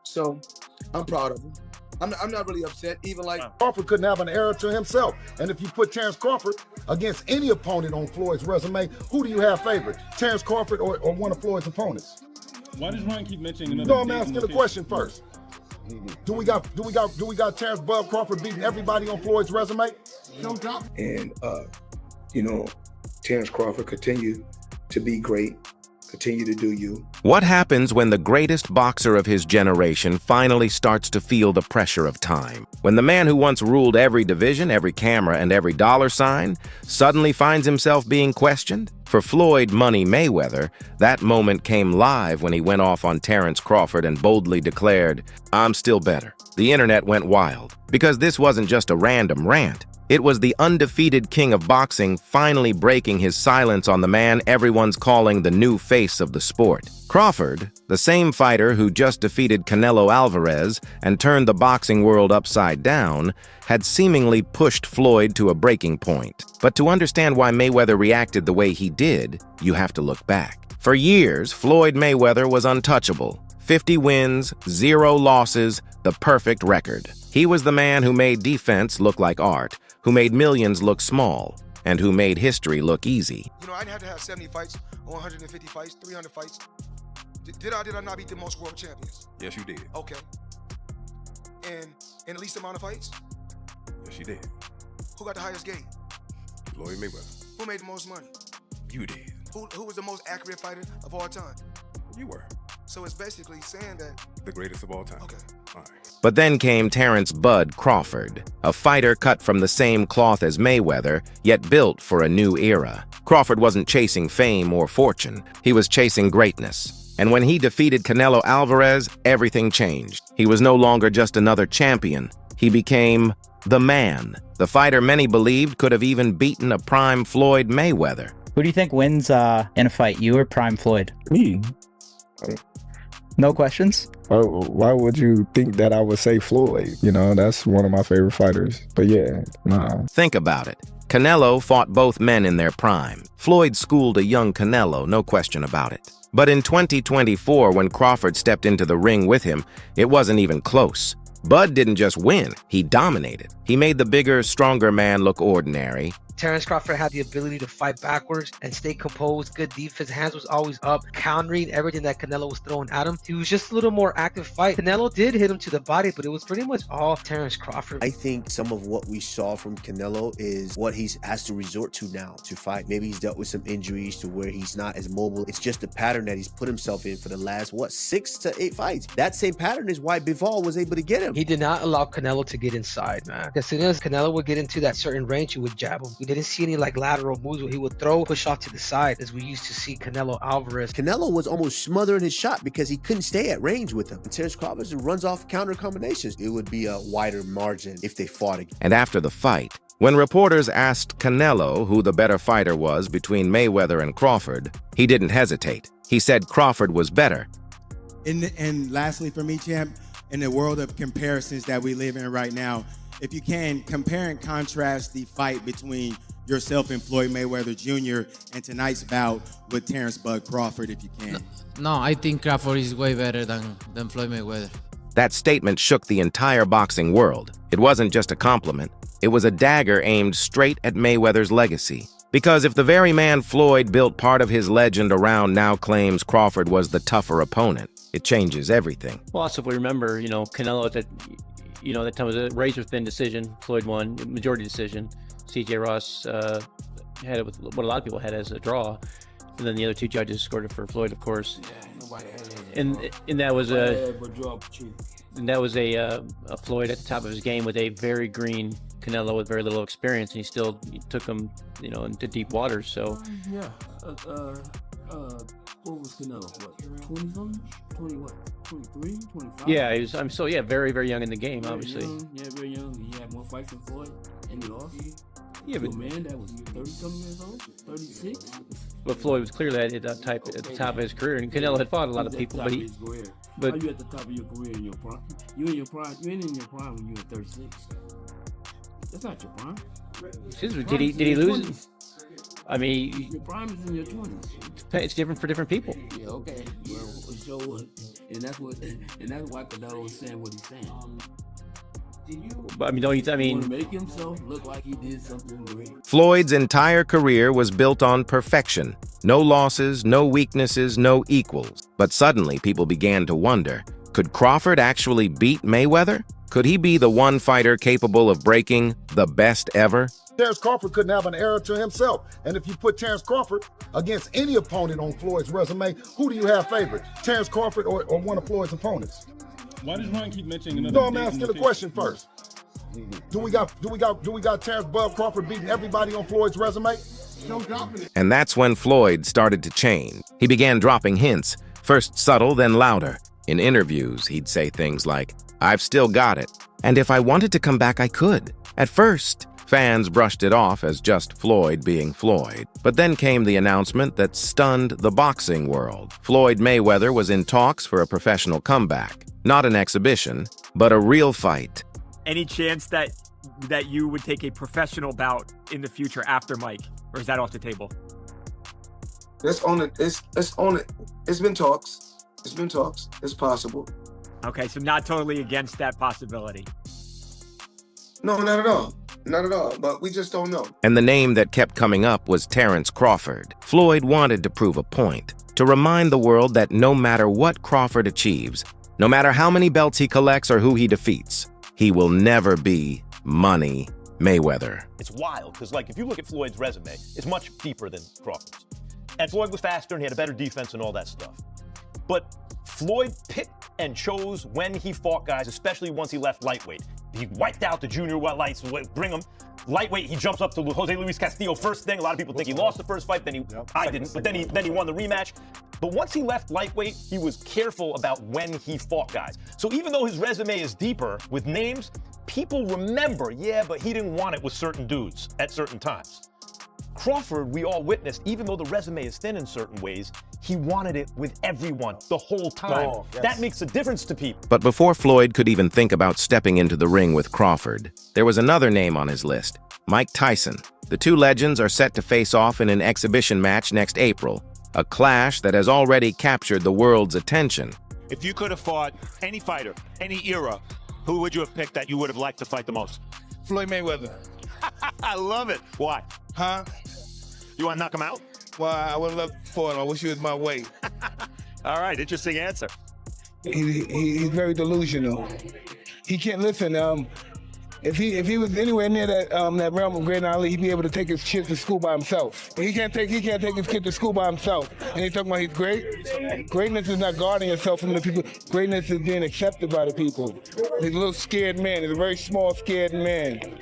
So I'm proud of him. I'm not really upset. Even like Crawford couldn't have an error to himself. And if you put Terence Crawford against any opponent on Floyd's resume, who do you have favorite? Terence Crawford or one of Floyd's opponents? Why does Ron keep mentioning another? No, I'm asking the question first. Do we got Terence Bud Crawford beating everybody on Floyd's resume? No doubt. And Terence Crawford continue to be great. Continue to do you. What happens when the greatest boxer of his generation finally starts to feel the pressure of time? When the man who once ruled every division, every camera, and every dollar sign suddenly finds himself being questioned? For Floyd "Money" Mayweather, that moment came live when he went off on Terence Crawford and boldly declared, "I'm still better." The internet went wild, because this wasn't just a random rant. It was the undefeated king of boxing finally breaking his silence on the man everyone's calling the new face of the sport. Crawford, the same fighter who just defeated Canelo Alvarez and turned the boxing world upside down, had seemingly pushed Floyd to a breaking point. But to understand why Mayweather reacted the way he did, you have to look back. For years, Floyd Mayweather was untouchable. 50 wins, 0 losses, the perfect record. He was the man who made defense look like art, who made millions look small, and who made history look easy. I didn't have to have 70 fights, 150 fights, 300 fights. Did I not beat the most world champions? Yes, you did. Okay. And in the least amount of fights? Yes, you did. Who got the highest gate? Floyd Mayweather. Who made the most money? You did. Who was the most accurate fighter of all time? You were. So it's basically saying that... The greatest of all time. Okay. All right. But then came Terence "Bud" Crawford, a fighter cut from the same cloth as Mayweather, yet built for a new era. Crawford wasn't chasing fame or fortune. He was chasing greatness. And when he defeated Canelo Alvarez, everything changed. He was no longer just another champion. He became the man, the fighter many believed could have even beaten a prime Floyd Mayweather. Who do you think wins in a fight, you or prime Floyd? Me. No questions? Why would you think that I would say Floyd? That's one of my favorite fighters. But yeah, nah. Think about it. Canelo fought both men in their prime. Floyd schooled a young Canelo, no question about it. But in 2024, when Crawford stepped into the ring with him, it wasn't even close. Bud didn't just win, he dominated. He made the bigger, stronger man look ordinary. Terence Crawford had the ability to fight backwards and stay composed, good defense, hands was always up, countering everything that Canelo was throwing at him. He was just a little more active fight. Canelo did hit him to the body, but it was pretty much all Terence Crawford. I think some of what we saw from Canelo is what he has to resort to now to fight. Maybe he's dealt with some injuries to where he's not as mobile. It's just a pattern that he's put himself in for the last, 6 to 8 fights. That same pattern is why Bivol was able to get him. He did not allow Canelo to get inside, man. As soon as Canelo would get into that certain range, he would jab him. We didn't see any lateral moves where he would throw, push off to the side, as we used to see Canelo Alvarez. Canelo was almost smothering his shot because he couldn't stay at range with him. And Terence Crawford runs off counter combinations. It would be a wider margin if they fought again. And after the fight, when reporters asked Canelo who the better fighter was between Mayweather and Crawford, he didn't hesitate. He said Crawford was better. And lastly for me, champ, in the world of comparisons that we live in right now, if you can, compare and contrast the fight between yourself and Floyd Mayweather Jr. and tonight's bout with Terence "Bud" Crawford, if you can. No, I think Crawford is way better than Floyd Mayweather. That statement shook the entire boxing world. It wasn't just a compliment. It was a dagger aimed straight at Mayweather's legacy. Because if the very man Floyd built part of his legend around now claims Crawford was the tougher opponent, it changes everything. Well, also if we remember, Canelo at that, that time was a razor-thin decision. Floyd won, majority decision. C.J. Ross had it with what a lot of people had as a draw, and then the other two judges scored it for Floyd, of course. And that was a Floyd at the top of his game with a very green Canelo with very little experience, and he still took him, into deep waters. So what was Canelo? What, 20-something? 20 what? 23, 25? Yeah, very, very young in the game, very obviously. Very young. He had more fights than Floyd, and he lost. Yeah, but man that was 30-something years old, 36. But Floyd was clearly at the top of his career, and Canelo had fought a lot of people. But How you at the top of your career in your prime? You in your prime? You ain't in your prime when you were 36. That's not your prime. Did he lose? I mean, Your prime is in your 20s. it's different for different people. Yeah, okay. Well, so, and that's why Canelo is saying what he's saying. But I mean, don't you? I He mean, want to make himself look like he did something great. Floyd's entire career was built on perfection. No losses, no weaknesses, no equals. But suddenly people began to wonder, could Crawford actually beat Mayweather? Could he be the one fighter capable of breaking the best ever? Terence Crawford couldn't have an error to himself. And if you put Terence Crawford against any opponent on Floyd's resume, who do you have favorite? Terence Crawford or one of Floyd's opponents? Why does Ron keep mentioning another? No, I'm asking the question first. Do we got Terence Bud Crawford beating everybody on Floyd's resume? And that's when Floyd started to change. He began dropping hints, first subtle, then louder. In interviews, he'd say things like, "I've still got it. And if I wanted to come back, I could." At first, fans brushed it off as just Floyd being Floyd. But then came the announcement that stunned the boxing world. Floyd Mayweather was in talks for a professional comeback. Not an exhibition, but a real fight. Any chance that you would take a professional bout in the future after Mike? Or is that off the table? Let's own it. Let's own it. It's been talks. It's been talks. It's possible. Okay, so not totally against that possibility. No, not at all. Not at all. But we just don't know. And the name that kept coming up was Terence Crawford. Floyd wanted to prove a point, to remind the world that no matter what Crawford achieves, no matter how many belts he collects or who he defeats, he will never be Money Mayweather. It's wild, because like if you look at Floyd's resume, it's much deeper than Crawford's. And Floyd was faster and he had a better defense and all that stuff. But Floyd picked and chose when he fought guys, especially once he left lightweight. He wiped out the junior lights, bring him. Lightweight, he jumps up to Jose Luis Castillo first thing. A lot of people think he lost the first fight, I didn't, but then he won the rematch. But once he left lightweight, he was careful about when he fought guys. So even though his resume is deeper with names, people remember, yeah, but he didn't want it with certain dudes at certain times. Crawford, we all witnessed, even though the resume is thin in certain ways, he wanted it with everyone the whole time. Oh, yes. That makes a difference to people. But before Floyd could even think about stepping into the ring with Crawford, there was another name on his list, Mike Tyson. The two legends are set to face off in an exhibition match next April, a clash that has already captured the world's attention. If you could have fought any fighter, any era, who would you have picked that you would have liked to fight the most? Floyd Mayweather. I love it. Why? Huh? You want to knock him out? Well, I would love to fight him. I wish he was my weight. All right, interesting answer. He's very delusional. He can't listen. If he was anywhere near that realm of Great Ali, he'd be able to take his kids to school by himself. He can't take his kid to school by himself. And he's talking about he's great. Greatness is not guarding yourself from the people. Greatness is being accepted by the people. He's a little scared man. He's a very small, scared man.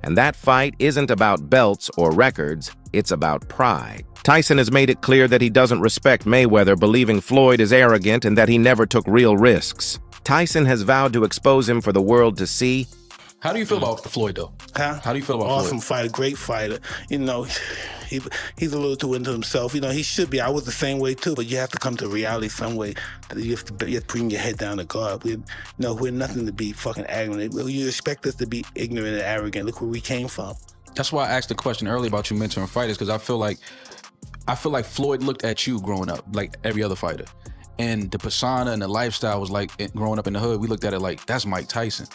And that fight isn't about belts or records, it's about pride. Tyson has made it clear that he doesn't respect Mayweather, believing Floyd is arrogant and that he never took real risks. Tyson has vowed to expose him for the world to see. How do you feel about Floyd, though? Huh? How do you feel about Awesome Floyd? fighter, great fighter. You know, he's a little too into himself. You know, he should be. I was the same way too, but you have to come to reality some way. You have to bring your head down to God. We're nothing to be fucking arrogant. You expect us to be ignorant and arrogant. Look where we came from. That's why I asked the question earlier about you mentoring fighters, because I feel like Floyd looked at you growing up like every other fighter. And the persona and the lifestyle was like, growing up in the hood, we looked at it like, that's Mike Tyson.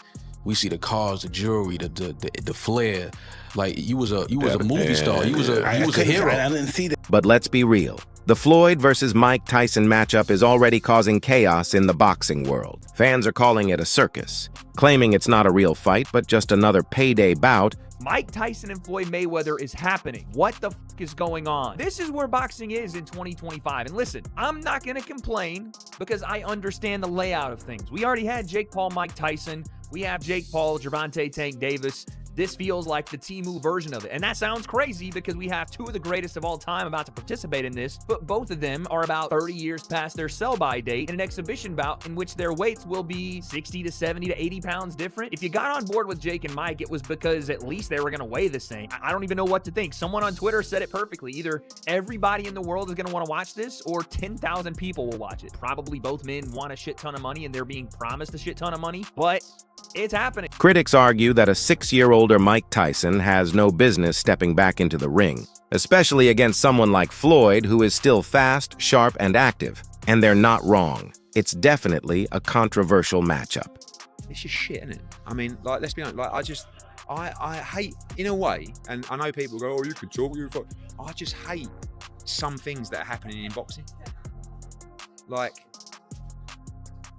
We see the cars, the jewelry, the flair. Like you was a movie star. You was a hero. I didn't see that. But let's be real. The Floyd versus Mike Tyson matchup is already causing chaos in the boxing world. Fans are calling it a circus, claiming it's not a real fight, but just another payday bout. Mike Tyson and Floyd Mayweather is happening. What the fuck is going on? This is where boxing is in 2025. And listen, I'm not going to complain because I understand the layout of things. We already had Jake Paul, Mike Tyson. We have Jake Paul, Gervonta Tank Davis. This feels like the Temu version of it. And that sounds crazy because we have two of the greatest of all time about to participate in this, but both of them are about 30 years past their sell-by date in an exhibition bout in which their weights will be 60 to 70 to 80 pounds different. If you got on board with Jake and Mike, it was because at least they were going to weigh the same. I don't even know what to think. Someone on Twitter said it perfectly. Either everybody in the world is going to want to watch this or 10,000 people will watch it. Probably both men want a shit ton of money and they're being promised a shit ton of money, but it's happening. Critics argue that a 6-year-older Mike Tyson has no business stepping back into the ring. especially against someone like Floyd, who is still fast, sharp, and active. And they're not wrong. It's definitely a controversial matchup. It's just shit, isn't it? I mean, like, let's be honest, like, I hate, in a way, and I know people go, oh, you can talk, you fuck. I just hate some things that are happening in boxing. Like,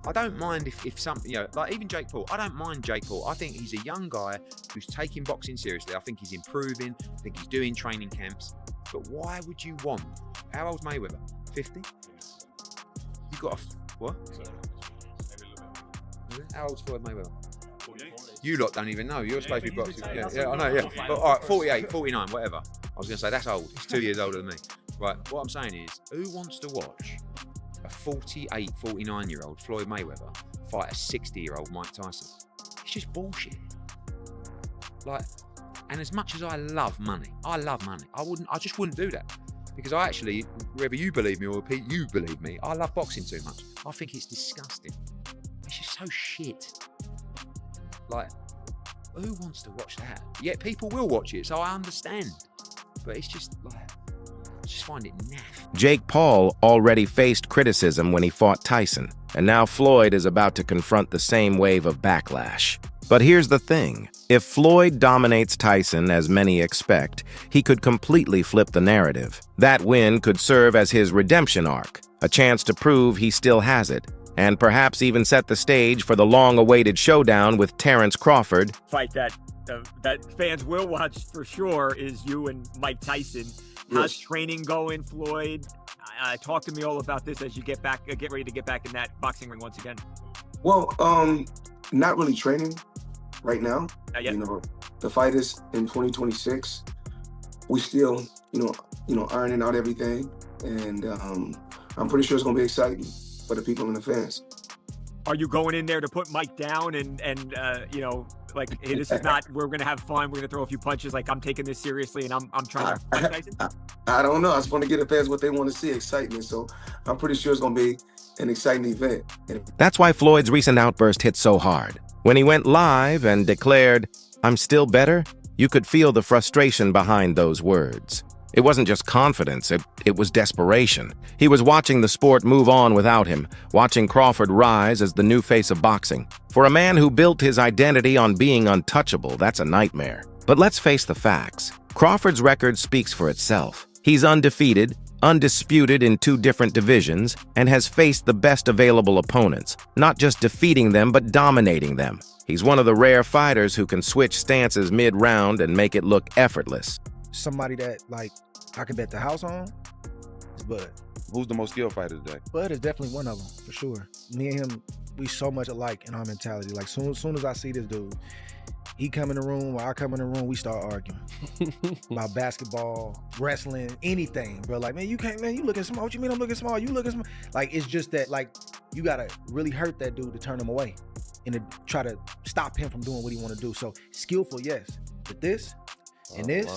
I don't mind if something, you know, like even Jake Paul, I don't mind Jake Paul. I think he's a young guy who's taking boxing seriously. I think he's improving. I think he's doing training camps. But why would you want, how old's Mayweather? 50? You got a, what? How old's Floyd Mayweather? 48. You lot don't even know. You're supposed to be boxing. Yeah, I know, yeah. But all right, 48, 49, whatever. I was going to say, that's old. He's 2 years older than me. Right, what I'm saying is, who wants to watch a 48, 49-year-old Floyd Mayweather fight a 60-year-old Mike Tyson? It's just bullshit. Like, and as much as I love money, I just wouldn't do that. Because I actually, whether you believe me or Pete, you believe me, I love boxing too much. I think it's disgusting. It's just so shit. Like, who wants to watch that? Yet people will watch it, so I understand. But it's just like, I just find it naff. Jake Paul already faced criticism when he fought Tyson, and now Floyd is about to confront the same wave of backlash. But here's the thing. If Floyd dominates Tyson, as many expect, he could completely flip the narrative. That win could serve as his redemption arc, a chance to prove he still has it, and perhaps even set the stage for the long-awaited showdown with Terence Crawford. Fight that fans will watch for sure is you and Mike Tyson. How's training going, Floyd? Talk to me all about this as you get ready to get back in that boxing ring once again. Well, not really training right now. Not yet. You know, the fight is in 2026. We still, ironing out everything, and I'm pretty sure it's gonna be exciting for the people and the fans. Are you going in there to put Mike down and like, hey, this is not, we're gonna have fun, we're gonna throw a few punches, like I'm taking this seriously and I'm trying to fight Tyson? I don't know. I just want to give the fans what they want to see, excitement. So I'm pretty sure it's gonna be an exciting event. That's why Floyd's recent outburst hit so hard. When he went live and declared, "I'm still better," you could feel the frustration behind those words. It wasn't just confidence, it was desperation. He was watching the sport move on without him, watching Crawford rise as the new face of boxing. For a man who built his identity on being untouchable, that's a nightmare. But let's face the facts. Crawford's record speaks for itself. He's undefeated, undisputed in 2 different divisions, and has faced the best available opponents, not just defeating them, but dominating them. He's one of the rare fighters who can switch stances mid-round and make it look effortless. Somebody that, like, I can bet the house on is Bud. Who's the most skilled fighter today? Bud is definitely one of them, for sure. Me and him, we so much alike in our mentality. Like, soon as I see this dude, he come in the room, or I come in the room, we start arguing about basketball, wrestling, anything, bro. Like, man, you can't, man, you looking small. What you mean I'm looking small? You looking small. Like, it's just that, like, you gotta really hurt that dude to turn him away and to try to stop him from doing what he want to do. So, skillful, yes. But this and this,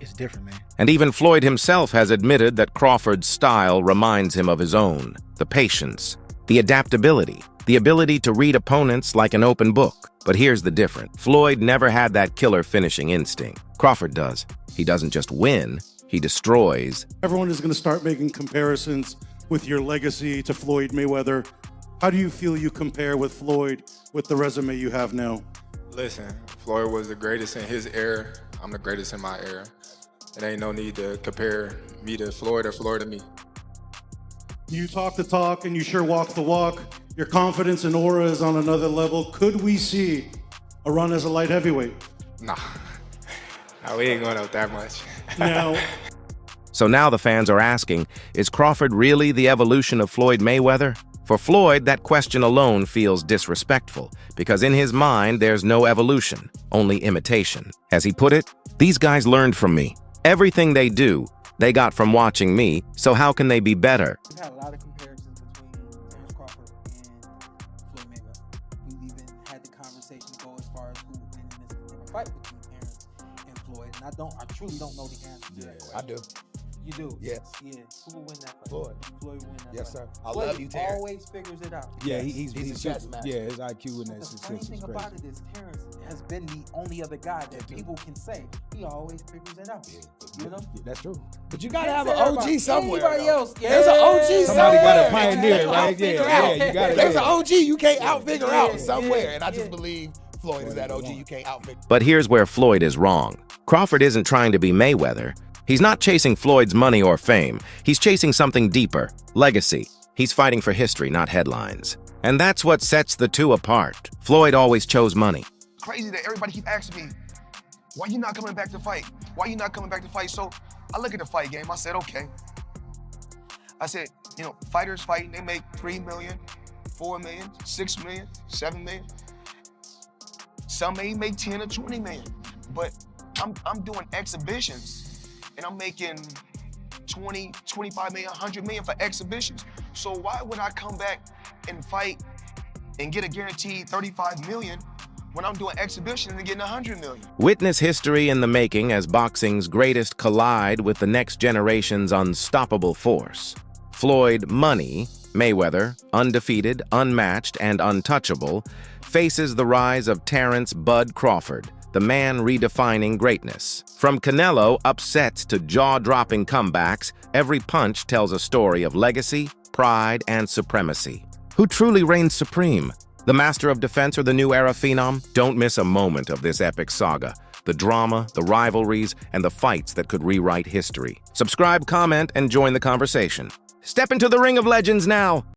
it's different, man. And even Floyd himself has admitted that Crawford's style reminds him of his own. The patience, the adaptability, the ability to read opponents like an open book. But here's the difference. Floyd never had that killer finishing instinct. Crawford does. He doesn't just win, he destroys. Everyone is going to start making comparisons with your legacy to Floyd Mayweather. How do you feel you compare with Floyd with the resume you have now? Listen, Floyd was the greatest in his era. I'm the greatest in my era. It ain't no need to compare me to Floyd or Floyd to me. You talk the talk and you sure walk the walk. Your confidence and aura is on another level. Could we see a run as a light heavyweight? Nah, we ain't going up that much. Now. So now the fans are asking, is Crawford really the evolution of Floyd Mayweather? For Floyd, that question alone feels disrespectful, because in his mind, there's no evolution, only imitation. As he put it, "These guys learned from me. Everything they do, they got from watching me, so how can they be better?" We've had a lot of comparisons between Terence Crawford and Floyd Mayweather. We've even had the conversation go as far as who would win in this fight between Terence and Floyd. And I truly don't know the answer to that question. I do. You do? Yes. Yeah. Who will win that fight? Floyd. Floyd will win that Yes, fight. sir. I Floyd love you, Terrence. always figures it out. Yeah, he's a super. chess master. Yeah, his IQ in that The shit funny is thing crazy. about it is Terrence has been the only other guy that people can say he always figures it out. You know? Yeah, that's true. But you gotta have Can't an say OG everybody- somewhere. anybody though. else. There's an OG somewhere. Somebody gotta pioneer it, right? Figure Yeah, out. you gotta. There's an yeah. OG you can't outfigure out Yeah, somewhere, yeah, and I just yeah. believe Floyd is that OG you can't outfigure. But here's where Floyd is wrong. Crawford isn't trying to be Mayweather. He's not chasing Floyd's money or fame. He's chasing something deeper, legacy. He's fighting for history, not headlines. And that's what sets the two apart. Floyd always chose money. Crazy that everybody keep asking me, why you not coming back to fight? Why you not coming back to fight? So I look at the fight game, I said, okay. I said, you know, fighters fighting, they make 3 million, 4 million, 6 million, 7 million. Some may make 10 or 20 million, but I'm doing exhibitions and I'm making 20, 25 million, 100 million for exhibitions. So why would I come back and fight and get a guaranteed 35 million when I'm doing exhibitions and getting 100 million? Witness history in the making as boxing's greatest collide with the next generation's unstoppable force. Floyd Money Mayweather, undefeated, unmatched, and untouchable, faces the rise of Terence Bud Crawford, the man redefining greatness. From Canelo upsets to jaw-dropping comebacks, every punch tells a story of legacy, pride, and supremacy. Who truly reigns supreme? The master of defense or the new era phenom? Don't miss a moment of this epic saga. The drama, the rivalries, and the fights that could rewrite history. Subscribe, comment, and join the conversation. Step into the ring of legends now.